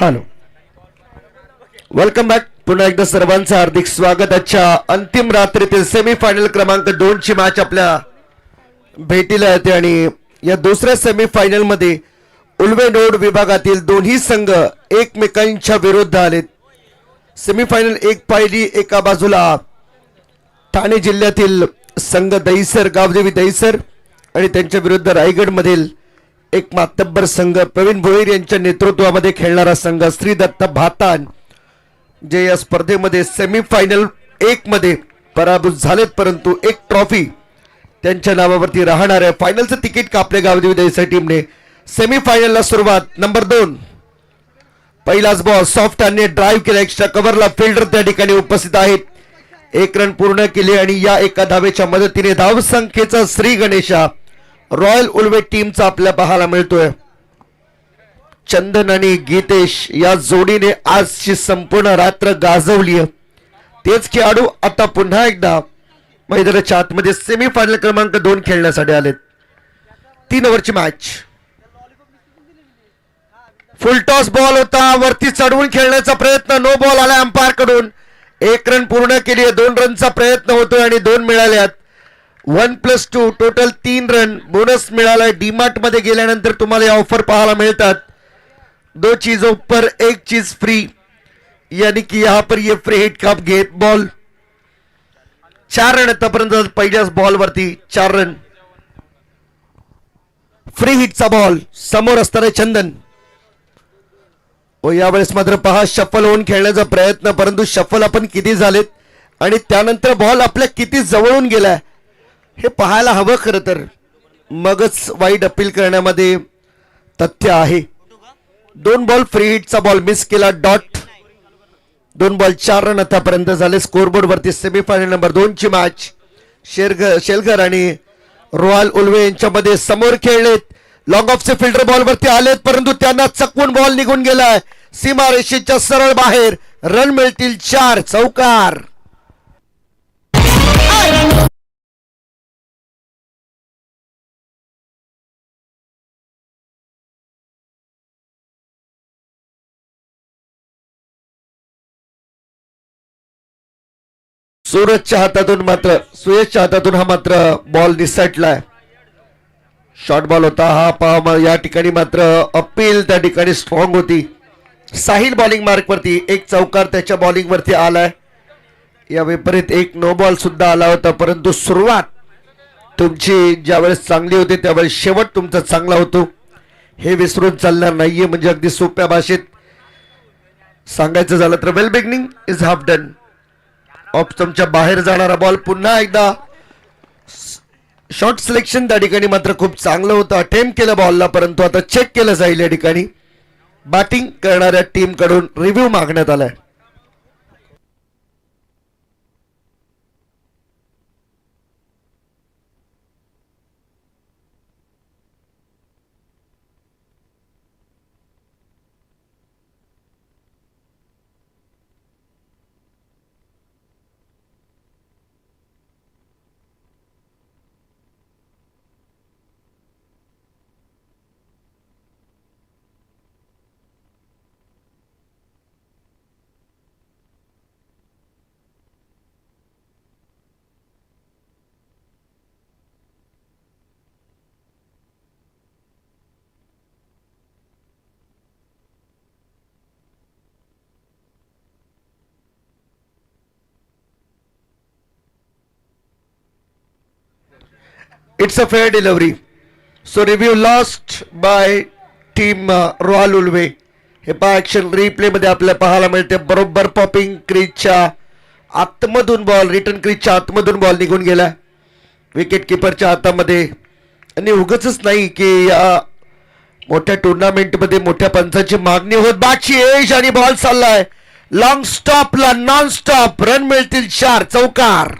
Hello, welcome back. पुन्हा एकदा सर्वांचं हार्दिक स्वागत. आजच्या अंतिम रात्रीतील सेमीफायनल क्रमांक 2 ची मॅच आपल्या भेटीला येते आणि या दुसऱ्या सेमीफायनल मध्ये उल्वेनोड विभागातील दोन्ही संघ एकमेकांच्या विरुद्ध आलेत. सेमीफायनल एक पाहिली, एका बाजूला ठाणे जिल्ह्यातील संघ दहिसर, गावदेवी दहिसर आणि त्यांच्या विरुद्ध रायगडमधील एक मातब्बर संघ प्रवीण भोईर यांच्या नेतृत्वामध्ये खेळणारा संघ श्री दत्त भातान, जे या स्पर्धेमध्ये सेमीफायनल एक मध्ये पराभूत झालेत, परंतु एक ट्रॉफी त्यांच्या नावावरती राहणार आहे. फायनलचं तिकीट कापले गावदेवी दहिसर टीमने. सेमीफायनलला सुरुवात. नंबर 2, पहिलाच बॉल सॉफ्ट आणि ड्राईव्ह केला. एक्स्ट्रा कव्हरला फिल्डर त्या ठिकाणी उपस्थित आहेत. एक रन पूर्ण केले आणि या एका धावेच्या मदतीने धावसंख्येचा श्री गणेशा रॉयल उल्वे टीमचा आपल्या पाहायला मिळतोय. चंदन आणि गीतेश या जोडीने आजची संपूर्ण रात्र गाजवली. तेच खेळाडू आता पुन्हा एकदा मैदानाच्या आतमध्ये सेमीफायनल क्रमांक 2 खेळण्यासाठी आलेत. 3 ओव्हरची मॅच. फुल टॉस बॉल होता, वरती चढवून खेळण्याचा प्रयत्न, नो बॉल आला अंपायर कडून. 1 रन पूर्ण केली. 2 रनचा प्रयत्न होतोय आणि 2 मिळाल्यात. 1+2 टोटल 3 रन बोनस मिळालाय. डीमार्ट मध्ये गेल्यानंतर तुम्हाला या ऑफर पाहायला मिळतात. 2 चीजों पर 1 चीज फ्री, यानी कि यहाँ पर ये free hit cup get ball. 4 run आतापर्यंत पहिल्याच बॉल वरती 4 रन. फ्री हिटचा बॉल समोर असताना चंदन. व यावेळेस मात्र पहा शफल होऊन खेळण्याचा प्रयत्न, परंतु शफल आपण किती झालेत आणि त्यानंतर बॉल आपल्या किती जवळून गेलाय हे पाहायला हवं खरं तर. मगच वाईड अपील करण्यामध्ये तथ्य आहे. 2 बॉल फ्री हिटचा बॉल मिस केला. डॉट. 2 बॉल 4 रन आतापर्यंत झाले. स्कोरबोर्ड वरती सेमीफायनल नंबर 2 ची मॅच शेलघर आणि रॉयल उल्वे यांच्यामध्ये समोर खेळलेत. लॉंग ऑफचे फिल्डर बॉल वरती आलेत, परंतु त्यांना चकवून बॉल निघून गेलाय सीमा रेषेच्या सरळ बाहेर. रन मिळतील 4. चौकार. सुयशच्या हातातून हा मात्र बॉल निसटलाय. शॉर्ट बॉल होता हा. पहा या ठिकाणी मात्र अपील त्या ठिकाणी स्ट्रॉंग होती. साहिल बॉलिंग मार्क वरती. 1 चौकार त्याच्या बॉलिंग वरती आलाय. या विपरीत 1 नो बॉल सुद्धा आला होता, परंतु सुरुवात तुमची ज्यावेळेस चांगली होती त्यावेळेस शेवट तुमचा चांगला होतो हे विसरून चालणार नाहीये. म्हणजे अगदी सोप्या भाषेत सांगायचं झालं तर वेल बिगिनिंग इज हाफ डन. ऑप्शनच्या बाहेर जाणारा बॉल. पुन्हा एकदा शॉर्ट सिलेक्शन त्या ठिकाणी मात्र खूप चांगलं होतं. अटेम्प्ट केलं बॉलला, परंतु आता चेक केलं जाईल. या ठिकाणी बॅटिंग करणाऱ्या टीम कडून रिव्ह्यू मागण्यात आलाय. It's a fair delivery. So review lost by team royal Ulwe. हे पहा ऍक्शन रिप्ले मध्ये आपल्याला पाहायला मिळते. बरोबर पॉपिंग क्रीजच्या आतमधून बॉल, रिटर्न क्रीजच्या आतमधून बॉल निघून गेला विकेट किपरच्या हातामध्ये. आणि उगाचच नाही की या मोठ्या टुर्नामेंट मध्ये मोठ्या पंचांची मागणी होत. बाची एज आणि बॉल चाललाय लॉंग स्टॉपला, नॉन स्टॉप. रन मिळतील 4. चौकार.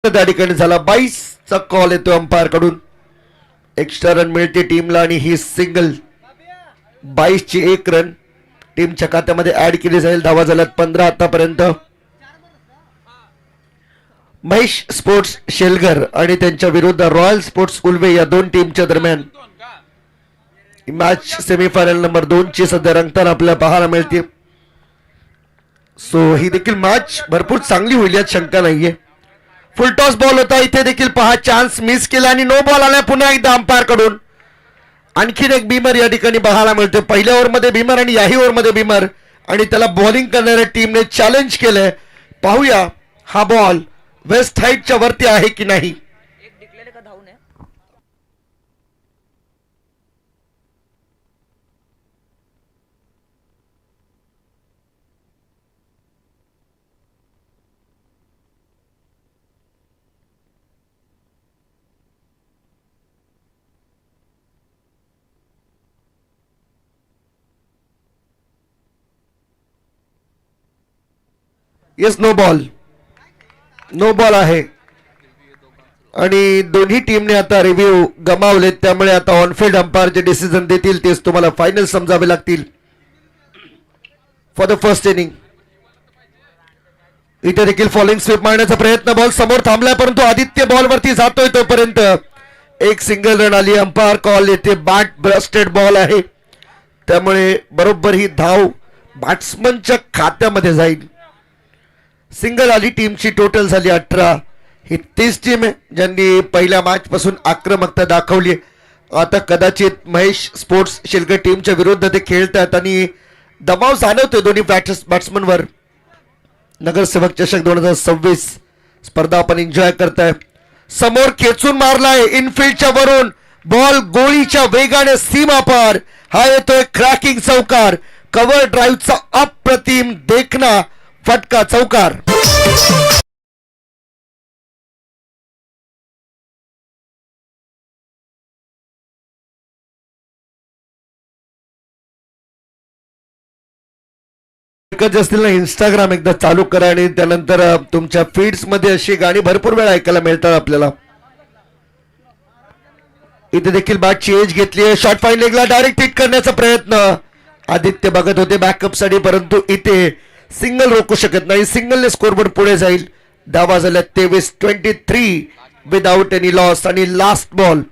त्या ठिकाणी झाला. 22चा कॉल येतो अंपायर कडून. एक्स्ट्रा रन मिळते टीमला आणि ही सिंगल 22ची 1 रन टीमच्या खात्यामध्ये ऍड केली जाईल. धावा झाल्यात 15 आतापर्यंत. महेश स्पोर्ट्स शेलगर आणि त्यांच्या विरुद्ध रॉयल स्पोर्ट्स उल्वे या दोन टीमच्या दरम्यान मॅच सेमीफायनल नंबर 2 ची सध्या रंगताना आपल्याला पाहायला मिळते. सो ही देखील मॅच भरपूर चांगली होईल यात शंका नाहीये. फुलटॉस बॉल होता इथे देखील पहा चान्स मिस केला आणि नो बॉल आला पुन्हा एकदा अंपायर कडून. आणखीन एक बीमर या ठिकाणी पाहायला मिळते. पहिल्या ओव्हरमध्ये बीमर आणि याही ओव्हरमध्ये बीमर आणि त्याला बॉलिंग करणाऱ्या टीमने चॅलेंज केलंय. पाहूया हा बॉल वेस्ट हाईटच्या वरती आहे की नाही. Yes no ball. No ball आहे आणि दोन्ही टीमने आता रिव्ह्यू गमावलेत. त्यामुळे आता ऑनफिल्ड अंपायर जे डिसिजन देतील तेच तुम्हाला फायनल समजावे लागतील फॉर द फर्स्ट इनिंग. इथे देखील फॉलिंग स्वीप मारण्याचा प्रयत्न. बॉल समोर थांबलाय परंतु आदित्य बॉलवरती जातोय तोपर्यंत एक सिंगल रन आली. अंपायर कॉल येते बॅट ब्रस्टेड बॉल आहे त्यामुळे बरोबर ही धाव बॅट्समनच्या खात्यामध्ये जाईल. सिंगल आली. टीमची टोटल झाली 18. ही 30 टीम आहे ज्यांनी पहिल्या मॅच पासून आक्रमकता दाखवली. आता कदाचित महेश स्पोर्ट्स शेलकर टीमच्या विरुद्ध ते खेळतात आणि दबाव जाणवतोय दोन्ही बॅट्समनवर. नगरसेवक चषक 2026 स्पर्धा आपण एन्जॉय करताय. समोर खेचून मारलाय इनफिल्डच्या वरून बॉल गोळीच्या वेगाने सीमा पार. हा येतोय क्रॅकिंग चौकार. कव्हर ड्राईव्हचा अप्रतिम देखना फटका चौकार. असतील ना इंस्टाग्राम एकदा चालू करा आणि त्यानंतर तुमच्या फीड्स मध्ये अशी गाणी भरपूर वेळा ऐकायला मिळतात आपल्याला. इथे देखील बॅटची एज घेतली आहे. शॉर्ट फाईन लेगला डायरेक्ट हिट करण्याचा प्रयत्न आदित्य बघत होते बॅकअप साठी परंतु इथे सिंगल रोखू शकत नाही. सिंगलने स्कोरबोर्ड पुढे जाईल. धावा झाल्या 23 विदाउट एनी लॉस आणि लास्ट बॉल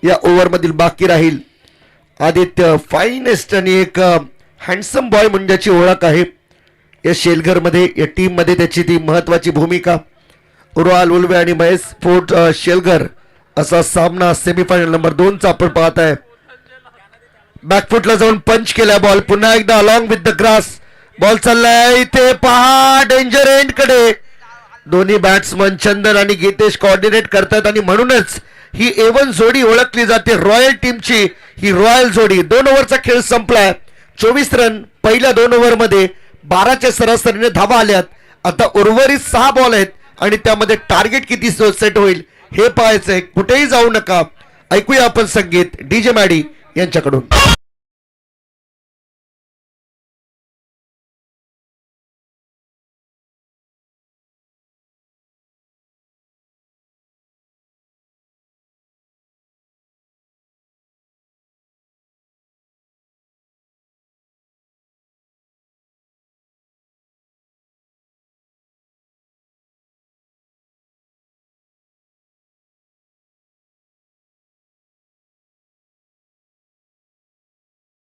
या ओव्हर मधील बाकी राहील. आदित्य फाइनेस्ट आणि एक हँडसम बॉय म्हणण्याची ओळख आहे या शेलघर मध्ये. या टीम मध्ये त्याची ती महत्वाची भूमिका. रॉयल उल्वे आणि महेश स्पोर्ट शेलघर असा सामना सेमीफायनल नंबर 2 चा आपण पाहत आहे. बॅकफुटला जाऊन पंच केला बॉल. पुन्हा एकदा along with the grass ball चाललाय. इथे पहा डेंजर एंड कडे दोन्ही बॅट्समन चंदन आणि गीतेश कोऑर्डिनेट करतात आणि म्हणूनच ही एवन जोडी ओळखली जाते रॉयल टीमची. ही रॉयल जोडी. 2 ओव्हरचा खेळ संपलाय. 24 रन पहिल्या 2 ओव्हर मध्ये 12च्या सरासरीने धावा आल्यात. आता उर्वरित 6 बॉल आहेत आणि त्यामध्ये टार्गेट किती सेट होईल हे पाहायचंय. कुठेही जाऊ नका. ऐकूया आपण संगीत डीजे मॅडी यांच्याकडून.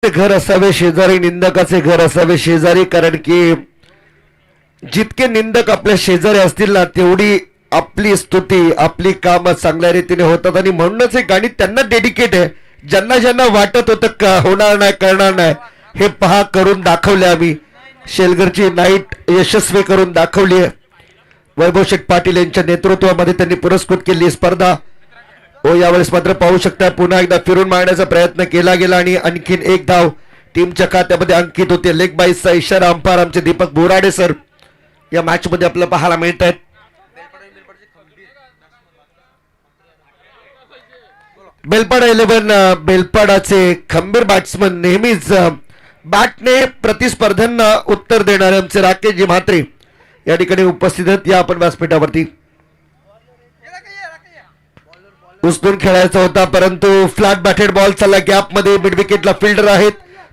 घर असावे शेजारी, निंदकाचे घर असावे शेजारी. कारण की जितके निंदक आपल्या शेजारी असतील ना तेवढी आपली स्तुती आपली कामं चांगल्या रीतीने होतात. आणि म्हणूनच हे गाणी त्यांना डेडिकेट आहे ज्यांना ज्यांना वाटत होतं का होणार नाही करणार नाही हे पहा करून दाखवले. आम्ही शेलघरची नाईट यशस्वी करून दाखवली आहे. वैभव शेठ पाटील यांच्या नेतृत्वामध्ये त्यांनी पुरस्कृत केली स्पर्धा. यावेळेस मात्र पाहू शकता पुन्हा एकदा फिरून मारण्याचा प्रयत्न केला गेला आणि आणखीन एक धाव टीमच्या खात्यामध्ये अंकित होते. लेग बाईसचा इशारा अंपायर आमचे दीपक बोराडे सर या मॅच मध्ये आपल्याला पाहायला मिळत आहेत. बेलपाडा 11 बेलपाडाचे खंबीर बॅट्समन नेहमीच बॅटने प्रतिस्पर्ध्यांना उत्तर देणारे आमचे राकेशजी म्हात्रे या ठिकाणी उपस्थित आहेत. या आपण व्यासपीठावरती उचलून खेळायचा होता, परंतु फ्लॅट बॅटेड बॉल चालला गॅप मध्ये. मिड विकेटला फिल्डर आहेत,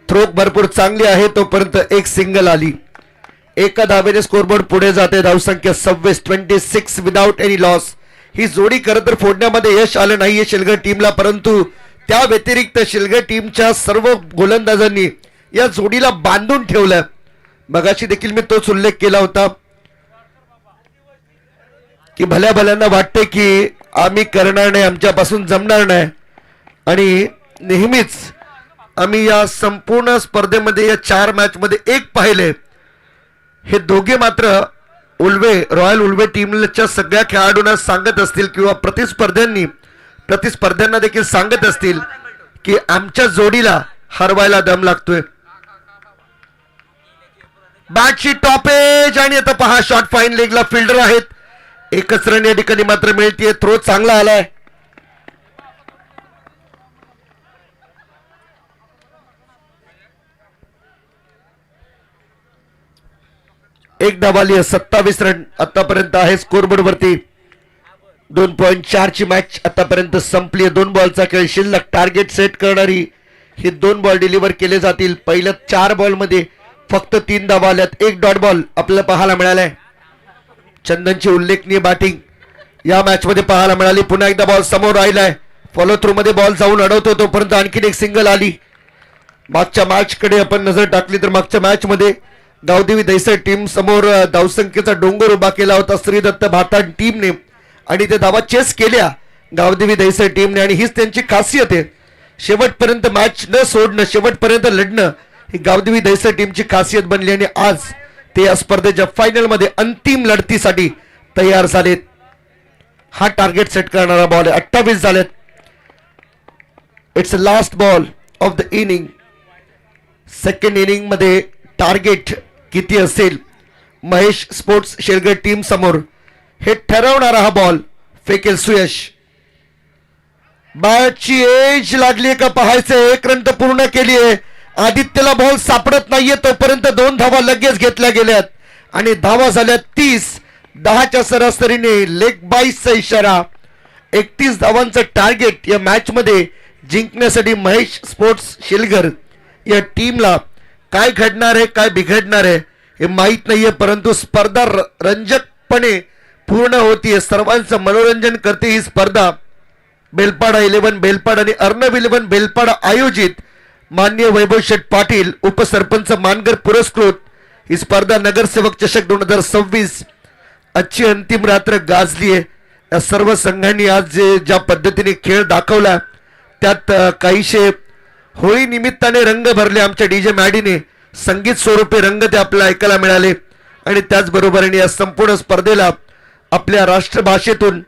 थ्रो भरपूर चांगली आहे. तोपर्यंत एक सिंगल आली. एका धावेने स्कोरबोर्ड पुढे जाते. धावसंख्या 26 विदाउट एनी लॉस. ही जोडी खरं तर फोडण्यामध्ये यश आलं नाहीये शिलगड टीमला, परंतु त्या व्यतिरिक्त शिलगड टीमच्या सर्व गोलंदाजांनी या जोडीला बांधून ठेवलं. मगाशी देखील मी तोच उल्लेख केला होता की भल्या भल्यांना वाटते की आम्ही करणार नाही, आमच्यापासून जमणार नाही, आणि नेहमीच आम्ही या संपूर्ण स्पर्धेमध्ये या 4 मॅच मध्ये एक पाहिले. हे दोघे मात्र रॉयल उल्वे टीमच्या सगळ्या खेळाडूंना सांगत असतील किंवा प्रतिस्पर्ध्यांना देखील सांगत असतील की आमच्या जोडीला हरवायला दम लागतोय. बॅटची टॉपेज आणि आता पहा शॉट फाईन लेगला फिल्डर आहेत. एकच रन या ठिकाणी मात्र मिळतीये. थ्रो चांगला आलाय. एक धावाली 27 रन आतापर्यंत आहे स्कोरबोर्ड वरती. 2.4 ची मॅच आतापर्यंत संपली. 2 बॉलचा खेळ शिल्लक. टार्गेट सेट करणारी हे 2 बॉल डिलिव्हर केले जातील. पहिल्या 4 बॉल मध्ये फक्त 3 धावा आल्यात. एक डॉट बॉल आपल्याला पाहायला मिळालाय. चंदनची उल्लेखनीय बॅटिंग या मॅच मध्ये पाहायला मिळाली. पुन्हा एकदा बॉल समोर राहिलाय. फॉलो थ्रू मध्ये बॉल जाऊन अडवतो तोपर्यंत आणखीन एक सिंगल आली. मागच्या मॅच कडे आपण नजर टाकली तर मागच्या मॅच मध्ये गावदेवी दैसळ टीम समोर धावसंख्येचा डोंगर उभा केला होता श्रीदत्त भातान टीमने, आणि ते धावा चेस केल्या गावदेवी दैसळ टीमने, आणि हीच त्यांची खासियत आहे. शेवटपर्यंत मॅच न सोडणं, शेवटपर्यंत लढणं ही गावदेवी दैसळ टीमची खासियत बनली. आणि आज ते या स्पर्धेच्या फायनल मध्ये अंतिम लढतीसाठी तयार झालेत. हा टार्गेट सेट करणारा बॉल आहे. 28 झालेत. It's last ball of the inning. Second inning मध्ये टार्गेट किती असेल महेश स्पोर्ट्स शेलगड टीम समोर हे ठरवणारा हा बॉल फेकेल सुयश. बॅटची एज लागली का पाहायचं. 1 रन तर पूर्ण केली आहे. आदित्यला बॉल सापडत नाहीये तोपर्यंत 2 धावा लगेच घेतल्या गेल्यात आणि धावा झाल्या 30. 10च्या सरासरीने लेग बाईसचा इशारा. 31 धावांचं टार्गेट या मॅच मध्ये जिंकण्यासाठी महेश स्पोर्ट्स शिलगर या टीमला काय घडणार आहे, काय बिघडणार आहे हे माहीत नाहीये, परंतु स्पर्धा रंजकपणे पूर्ण होतीये. सर्वांचं मनोरंजन करते ही स्पर्धा. बेलपाडा 11 बेलपाड आणि अर्णव 11 बेलपाडा आयोजित माननीय वैभव शेठ पाटील उपसरपंच मानगर पुरस्कृत ही स्पर्धा नगरसेवक चषक 2026 आजची अंतिम रात्र गाजली आहे. या सर्व संघांनी आज ज्या पद्धतीने खेळ दाखवला त्यात काहीशे होळी निमित्ताने रंग भरले. आमच्या डीजे मॅडीने संगीत स्वरूपी रंग ते आपल्याला ऐकायला मिळाले, आणि त्याचबरोबर या संपूर्ण स्पर्धेला आपल्या राष्ट्रभाषेतून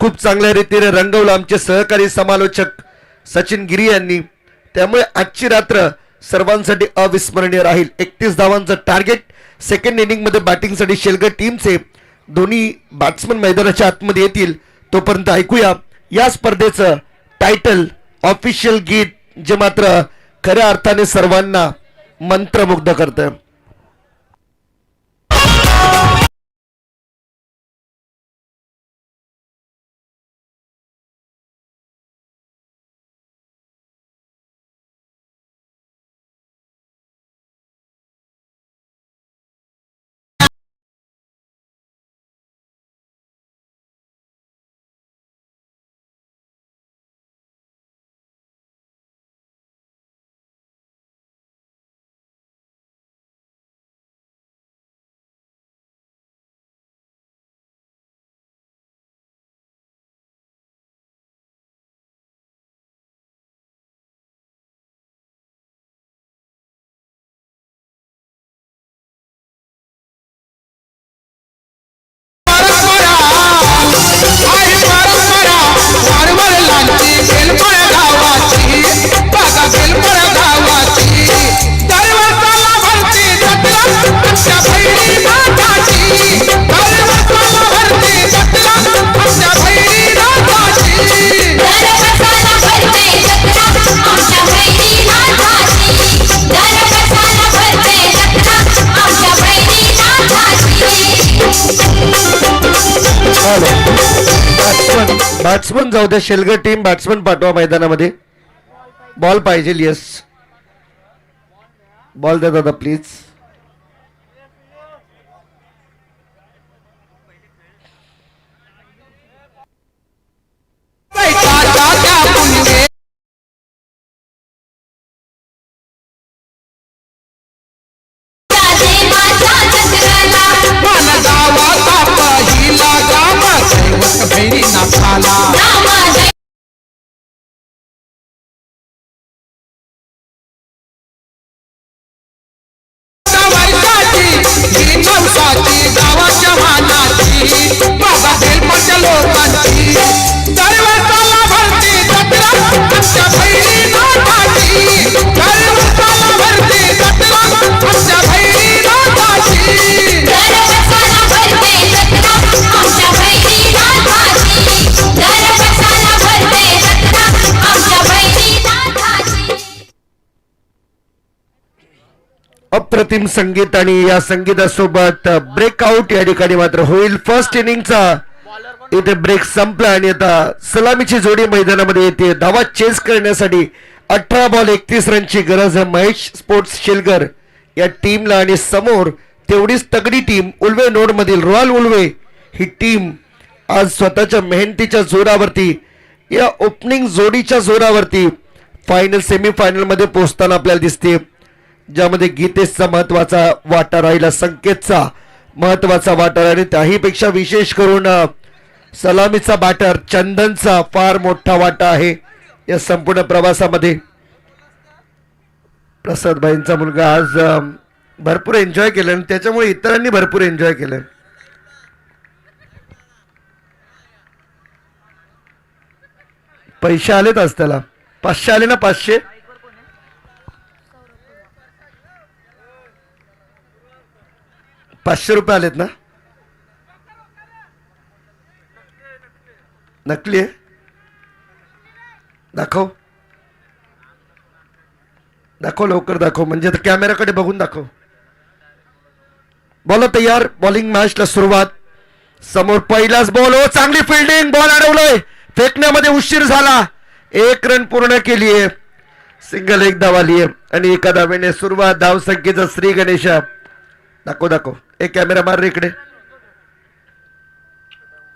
खूप चांगल्या रीतीने रंगवलं आमचे सहकारी समालोचक सचिन गिरी यांनी. त्यामुळे आजची रात्र सर्वांसाठी अविस्मरणीय राहील. 31 धावांचं टार्गेट. सेकंड इनिंग मध्ये बॅटिंगसाठी शेलगड टीमचे दोन्ही बॅट्समन मैदानाच्या आतमध्ये येतील. तोपर्यंत ऐकूया या स्पर्धेचं टायटल ऑफिशियल गीत, जे मात्र खऱ्या अर्थाने सर्वांना मंत्रमुग्ध करतं. बॅट्समन जाऊ द्या, शेलगर टीम बॅट्समन पाठवा मैदानामध्ये. बॉल पाहिजे. यस, बॉल द्या दादा प्लीज. अप्रतिम संगीत आणि या संगीतासोबत ब्रेकआउट या ठिकाणी मात्र होईल. फर्स्ट इनिंगचा इथे ब्रेक संपला आणि आता सलामीची जोडी मैदानामध्ये येते. धावा चेस करण्यासाठी 18 बॉल 31 रनची गरज आहे महेश स्पोर्ट्स शेलगर या टीमला. आणि समोर तेवढीच तगडी टीम उल्वे नोड मधील रॉयल उल्वे ही टीम आज स्वतःच्या मेहनतीच्या जोरावरती या ओपनिंग जोडीच्या जोरावरती फायनल सेमीफायनल मध्ये पोहोचताना आपल्याला दिसते, ज्यामध्ये गीतेशचा महत्वाचा वाटा राहिला, संकेतचा महत्वाचा वाटा राहिला. त्याहीपेक्षा विशेष करून सलामीचा बॅटर चंदनचा फार मोठा वाटा आहे या संपूर्ण प्रवासामध्ये. प्रसाद भाईंचा मुलगा आज भरपूर एन्जॉय केलं आणि त्याच्यामुळे इतरांनी भरपूर एन्जॉय केलं. पैसे आलेत आज त्याला. 500 आले ना. 500 रुपये आलेत ना. नकली आहे. दाखव दाखव लवकर दाखव, म्हणजे आता कॅमेराकडे बघून दाखव. बॉल तयार. बॉलिंग मॅचला सुरुवात. समोर पहिलाच बॉल. हो, चांगली फिल्डिंग. बॉल अडवलोय. फेकण्यामध्ये उशीर झाला. 1 रन पूर्ण केली आहे. सिंगल 1 धाव आली आहे आणि एका धावेने सुरुवात. धाव संख्येचा श्री गणेशा. दाखव दाखव. एक कॅमेरा मार रे इकडे.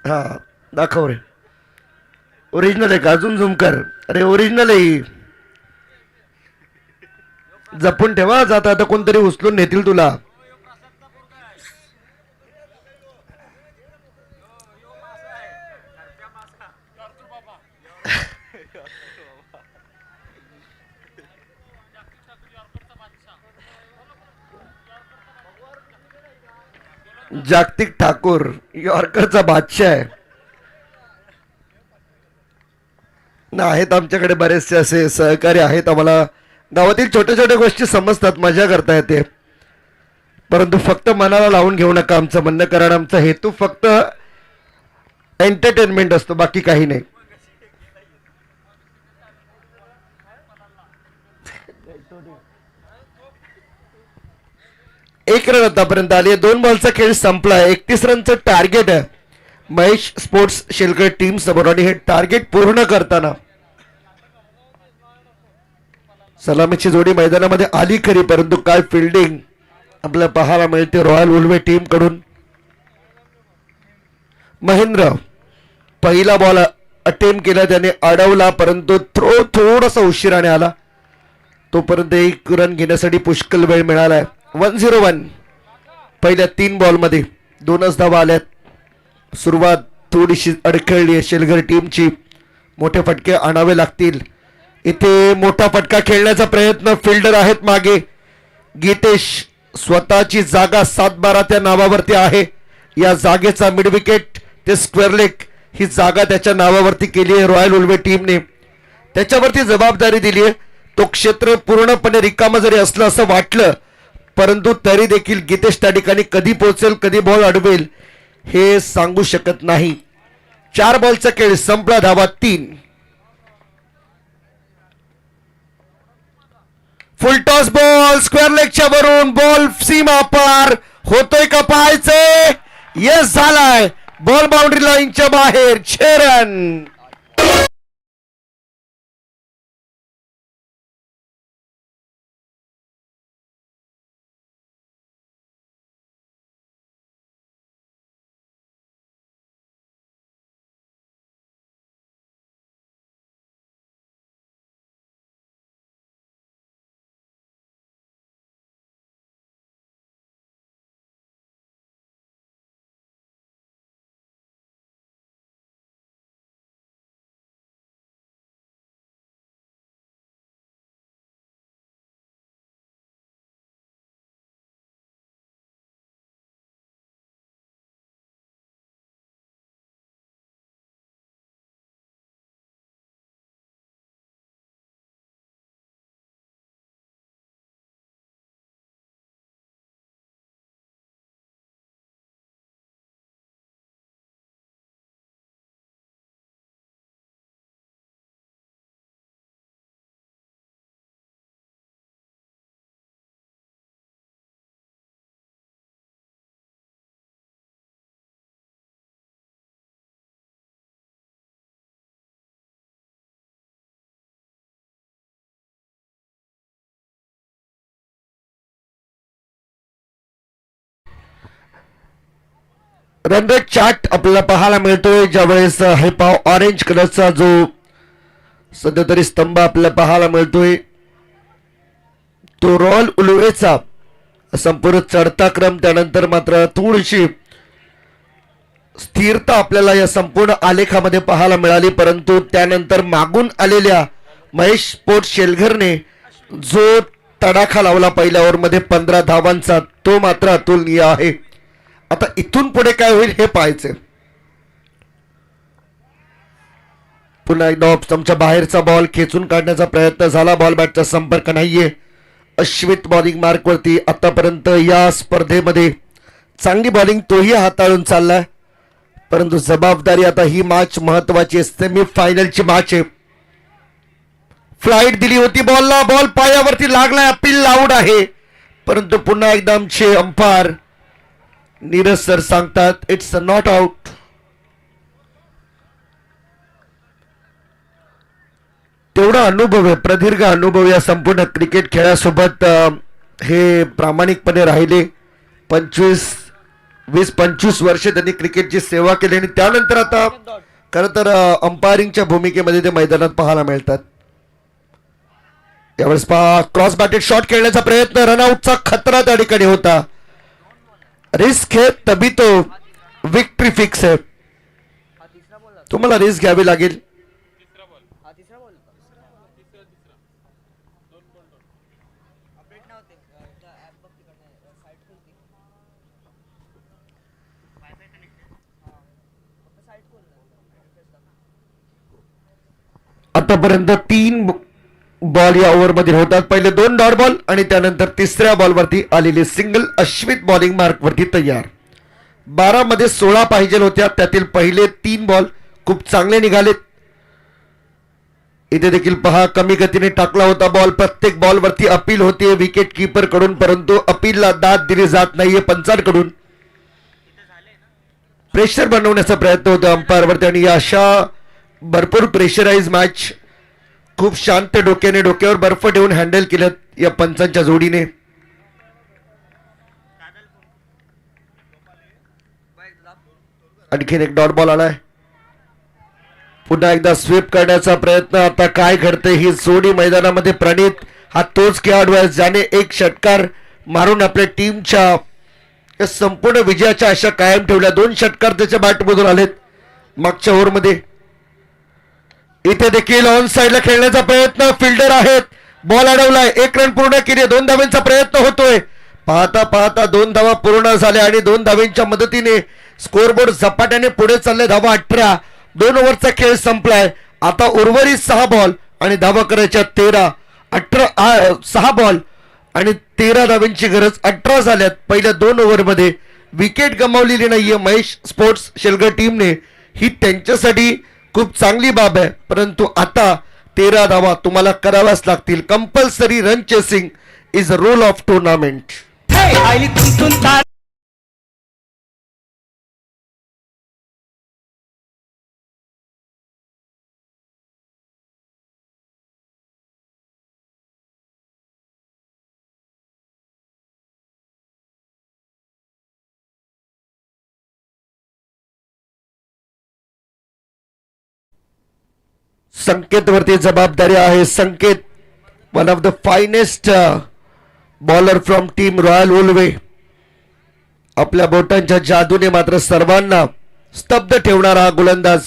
हा दाखव रे. ओरिजिनल आहे का? अजून झूम कर. अरे ओरिजिनल आहे. जपून ठेवा. जाता आता कोणतरी उचलून नेतील तुला. जागतिक ठाकूर यॉर्करचा बादशाह आहे ना. आहेत आमच्याकडे बरेचसे असे सहकारी आहेत. आम्हाला गावातील छोट्या छोट्या गोष्टी समजतात, मजा करता येते, परंतु फक्त मनाला लावून घेऊ नका आमचं म्हणणं. कारण आमचा हेतू फक्त एंटरटेनमेंट असतो, बाकी काही नाही. एक रन आतापर्यंत आली. 2 बॉलचा खेळ संपला. 31 रनचं टार्गेट आहे महेश स्पोर्ट्स शेलकर टीम समोर. आणि हे टार्गेट पूर्ण करताना सलामीची जोडी मैदानामध्ये आली खरी, परंतु काय फिल्डिंग आपल्याला पाहायला मिळते रॉयल उल्वे टीम कडून. महेंद्र पहिला बॉल अटेम्प्ट केला, त्याने अडवला, परंतु थ्रो थोडासा उशिराने आला. तोपर्यंत 1 रन घेण्यासाठी पुष्कळ वेळ मिळालाय. 1-0-1 पहिल्या 3 बॉलमध्ये 2च धावा आल्यात. सुरुवात थोडीशी अडखळली आहे शेलगर टीमची. मोठे फटके आणावे लागतील. इथे मोठा फटका खेळण्याचा प्रयत्न. फिल्डर आहेत मागे. गीतेश स्वतःची जागा 7-12 त्या नावावरती आहे. या जागेचा मिड विकेट ते स्क्वेअर लेग ही जागा त्याच्या नावावरती केली आहे रॉयल उल्वे टीमने. त्याच्यावरती जबाबदारी दिली आहे. तो क्षेत्र पूर्णपणे रिकामा जरी असलं असं वाटलं, परंतु तरी देखील गीतेश त्या ठिकाणी कधी पोहोचेल, कधी बॉल अडवेल हे सांगू शकत नाही. 4 बॉलचा खेळ संपला. धावा 3. फुल टॉस बॉल स्क्वेअर लेगच्या वरून. बॉल सीमा पार होतोय का पाहायचंय. यस झालाय. बॉल बाउंड्री लाईनच्या बाहेर. 6 रन. रन रेट चार्ट आपल्याला पाहायला मिळतोय, ज्यावेळेस हे पाव ऑरेंज कलरचा जो सध्या तरी स्तंभ आपल्याला पाहायला मिळतोय तो रॉयल उलवेचा संपूर्ण चढता क्रम, त्यानंतर मात्र थोडीशी स्थिरता आपल्याला या संपूर्ण आलेखामध्ये पाहायला मिळाली. परंतु त्यानंतर मागून आलेल्या महेश स्पोर्ट शेलघरने जो तडाखा लावला पहिल्या ओव्हरमध्ये 15 धावांचा, तो मात्र अतुलनीय आहे. आता इथून पुढे काय होईल हे पाहायचे. पुन्हा एकदा आमच्या बाहेरचा बॉल खेचून काढण्याचा प्रयत्न झाला, बॉल बॅटचा संपर्क नाहीये. अश्वित बॉलिंग मार्कवरती आतापर्यंत या स्पर्धेमध्ये चांगली बॉलिंग तोही हाताळून चाललाय. परंतु जबाबदारी आता ही मॅच महत्वाची, सेमी फायनलची मॅच आहे. फ्लाइट दिली होती बॉलला, बॉल पायावरती लागलाय, अपील आउट आहे. परंतु पुन्हा एकदा आमचे अंपायर नीरज सर सांगतात इट्स नॉट आउट. तेवढा अनुभव आहे, प्रदीर्घ अनुभव या संपूर्ण क्रिकेट खेळासोबत हे प्रामाणिकपणे राहिले. 20-25 वर्ष त्यांनी क्रिकेटची सेवा केली आणि त्यानंतर आता खरं तर अंपायरिंगच्या भूमिकेमध्ये ते मैदानात पाहायला मिळतात. यावेळेस क्रॉस बॅटेड शॉट खेळण्याचा प्रयत्न, रनआउटचा खतरा त्या ठिकाणी होता. रिस्क है तभी तो विक्ट्री फिक्स है. तुम्हाला रिस्क घ्यावी लागेल. आतापर्यंत 3 बॉल या ओव्हरमध्ये होतात. पहिले 2 डॉट बॉल आणि त्यानंतर तिसऱ्या बॉलवरती आलेली सिंगल. अश्वित बॉलिंग मार्कवरती तयार. 12 मध्ये 16 पाहिजे होत्या, त्यातील पहिले 3 बॉल खूप चांगले निघालेत. इथे देखील पहा कमी गतीने टाकला होता बॉल, प्रत्येक बॉलवरती अपील होते विकेट कीपर कडून, परंतु अपीलला दाद दिली जात नाहीये पंचांकडून. प्रेशर बनवण्याचा प्रयत्न होता अंपायरवरती आणि अशा भरपूर प्रेशराइज मॅच खूप शांत डोक्याने, डोक्यावर बर्फ ठेवून हँडल केलं या पंचांच्या जोडीने. आणखीन एक डॉट बॉल आलाय. पुन्हा एकदा स्वीप करण्याचा प्रयत्न. आता काय घडते ही जोडी मैदानामध्ये. प्रणित हा तोच खेळाडू आहे ज्याने एक षटकार मारून आपल्या टीमच्या संपूर्ण विजयाच्या आशा कायम ठेवल्या. 2 षटकार त्याच्या बॅटमधून आलेत मागच्या ओव्हरमध्ये. इथे देखील ऑन साइडला खेळण्याचा प्रयत्न, फिल्डर आहेत, बॉल अडवलाय. 1 रन पूर्ण केली, 2 धावांचा प्रयत्न होतोय. पाहता पाहता 2 धावा पूर्ण झाल्या आणि 2 धावांच्या मदतीने स्कोरबोर्ड झपाट्याने पुढे चालले. धावा 18. 2 ओव्हरचा खेळ संपलाय. आता उर्वरित 6 बॉल आणि धावा करायच्या 13. 6 बॉल आणि 13 धावांची गरज. 18 झाल्यात पहिल्या 2 ओव्हरमध्ये. विकेट गमावलेली नाहीये महेश स्पोर्ट्स शेलघर टीमने, ही त्यांच्यासाठी खूप चांगली बाब आहे. परंतु आता 13 धावा तुम्हाला कराव्याच लागतील. Compulsory run chasing is a rule of tournament. Sanket वरती जबाबदारी आहे. Sanket one of the finest bowler from team royal Ulwe. आपल्या बोटांच्या जादूने मात्र सर्वांना स्तब्ध ठेवणारा हा गोलंदाज.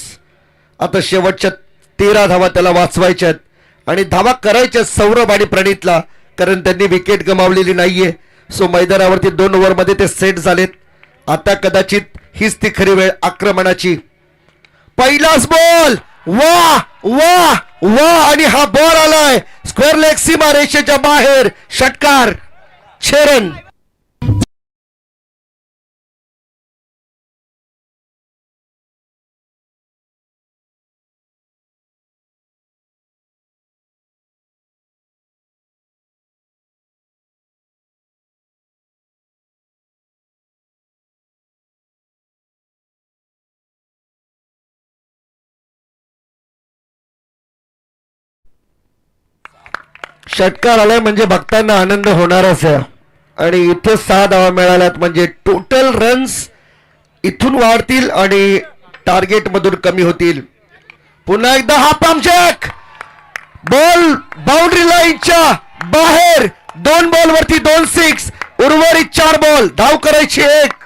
आता शेवटच्या 13 धावा त्याला वाचवायच्या आहेत आणि धावा करायच्या सौरभ आणि प्रणितला, कारण त्यांनी विकेट गमावलेली नाहीये. सो मैदानावरती 2 ओव्हरमध्ये ते सेट झालेत. आता कदाचित हीच ती खरी वेळ आक्रमणाची. पहिलाच बॉल, वा वा वा, आणि हा बॉल आलाय स्क्वेअर लेग सीमा रेषेच्या बाहेर. षटकार, 6 रन. षटकार आलाय म्हणजे भक्तांना आनंद होणारच आहे. आणि इथे 6 धावा मिळाल्यात म्हणजे टोटल रन्स इथून वाढतील आणि टार्गेट मधून कमी होतील. पुन्हा एकदा हा पंचक बॉल बाउंड्री लाईनच्या बाहेर. 2 बॉल वरती 2 सिक्स. उर्वरित 4 बॉल. धाव करायची 1.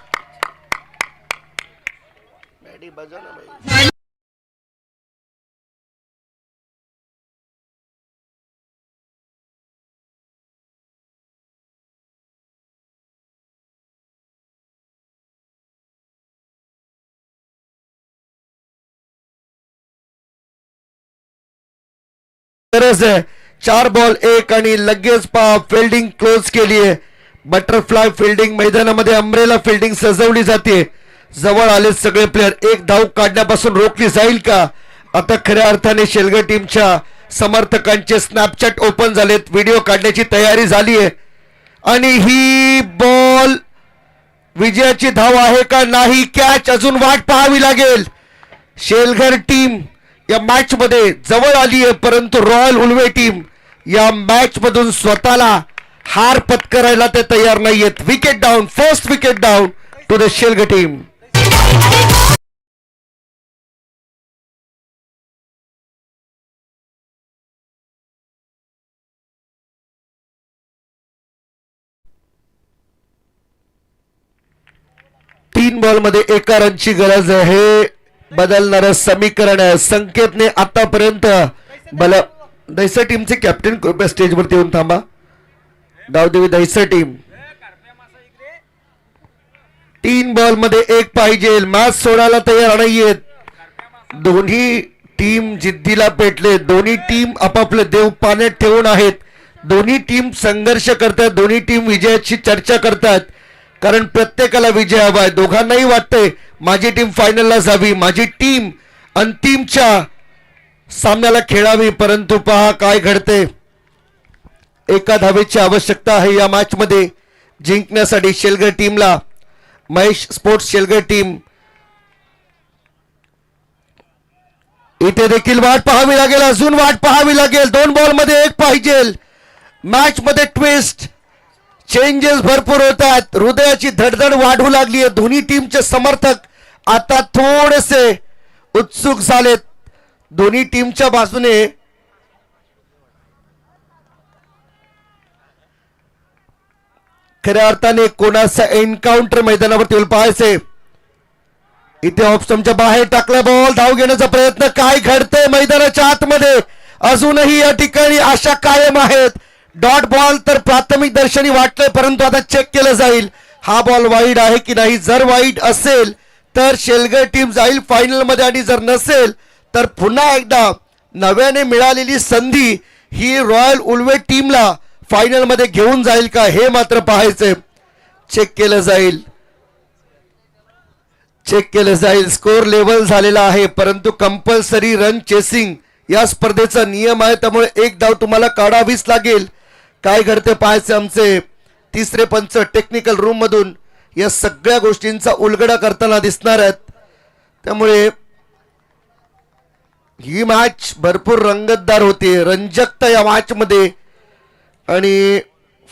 गरज आहे. 4 बॉल 1 आणि लगेच फिल्डिंग क्लोज केली आहे. बटरफ्लाय फिल्डिंग मैदानामध्ये अम्ब्रेला फिल्डिंग सजवली जाते. जवळ आले सगळे प्लेयर. 1 धाव काढण्यापासून रोखली जाईल का? आता खऱ्या अर्थाने शेलगर टीमच्या समर्थकांचे स्नॅपचॅट ओपन झालेत. व्हिडिओ काढण्याची तयारी झाली आहे आणि ही बॉल विजयाची धाव आहे का नाही? कॅच अजून वाट पाहावी लागेल. शेलघर टीम या मॅच मध्ये जवळ आली आहे, परंतु रॉयल उल्वे टीम या मॅच मधून स्वतःला हार पत्करायला ते तयार नाहीयेत. Wicket down. First wicket down to the Shelghar team. तीन बॉल मध्ये 1 रनची गरज आहे. बदलणारं समीकरण आहे. संकेतने आतापर्यंत दैसर टीमचे कॅप्टन कृपया स्टेजवरती येऊन थांबा. गावदेवी दैसर टीम 3 बॉल मध्ये 1 पाहिजे. मॅच सोडायला तयार नाहीयेत. दोन्ही टीम जिद्दीला पेटले. दोन्ही टीम आपापले देव पाण्यात ठेवून आहेत. दोन्ही टीम संघर्ष करतात. दोन्ही टीम विजयाची चर्चा करतात, कारण प्रत्येकाला विजय हवा आहे. दोघांनाही वाटतंय माझी टीम फायनलला जावी, माझी टीम अंतिमच्या सामन्याला खेळावी. परंतु पहा काय घडते. 1 धावेची आवश्यकता आहे या मॅच मध्ये जिंकण्यासाठी शेलगर टीमला. महेश स्पोर्ट्स शेलगर टीम इथे देखील वाट पाहावी लागेल. अजून वाट पाहावी लागेल. 2 बॉल मध्ये 1 पाहिजे. मॅच मध्ये ट्विस्ट चेंजेस भरपूर होतात. हृदयाची धडधड वाढू लागली आहे. दोन्ही टीमचे समर्थक आता थोडेसे उत्सुक झालेत. दोन्ही टीमच्या बाजूने खऱ्या अर्थाने कोणाचा एन्काउंटर मैदानावरती होईल पाहायचे. इथे ऑप्शनच्या बाहेर टाकला बॉल. धाव घेण्याचा प्रयत्न. काय घडतंय मैदानाच्या आतमध्ये? अजूनही या ठिकाणी आशा कायम आहेत. डॉट बॉल तर प्राथमिक दर्शनी वाटलंय, परंतु आता चेक केलं जाईल हा बॉल वाईड आहे की नाही. जर वाईड असेल तर शेलगर टीम जाईल फायनल मध्ये, आणि जर नसेल तर पुन्हा एकदा नव्याने मिळालेली संधी ही रॉयल उल्वे टीमला फायनल मध्ये घेऊन जाईल का हे मात्र पाहायचंय. चेक केलं जाईल. चेक केलं जाईल. स्कोर लेवल झालेला आहे, परंतु कंपल्सरी रन चेसिंग या स्पर्धेचा नियम आहे, त्यामुळे 1 धाव तुम्हाला काढावीच लागेल. काय घडते पाहायचे. आमचे तिसरे पंच टेक्निकल रूम मधून या सगळ्या गोष्टींचा उलगडा करताना दिसणार आहेत. त्यामुळे ही मॅच भरपूर रंगतदार होती. रंजकता या मॅच मध्ये, आणि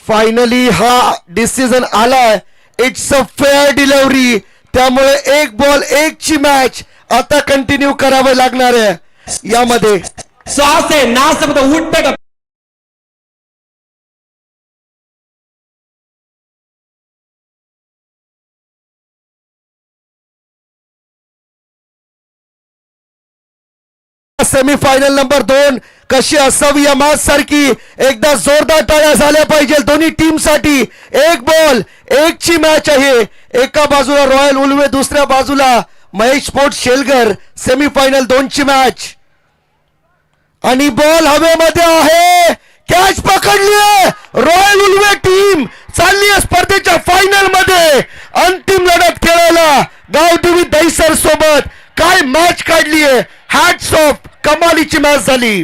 फायनली हा डिसिजन आलाय. It's a fair delivery. त्यामुळे 1 बॉल 1 ची मॅच आता कंटिन्यू करावे लागणार आहे यामध्ये. 100 से ना सब तो उठ पे सेमीफायनल नंबर 2 कशी असावी या मॅच सारखी. एकदा जोरदार टाळ्या झाल्या पाहिजे दोन्ही टीम साठी. 1 बॉल 1 ची मॅच आहे. एका बाजूला रॉयल उल्वे, दुसऱ्या बाजूला महेश स्पोर्ट्स शेलगर. सेमीफायनल 2 ची मॅच, आणि बॉल हवेमध्ये आहे. कॅच पकडली. रॉयल उल्वे टीम चालली आहे स्पर्धेच्या फायनल मध्ये अंतिम लढत खेळायला गावदेवी दैसर सोबत. काय मॅच काढली आहे. Hats off. कमालीची मॅच झाली.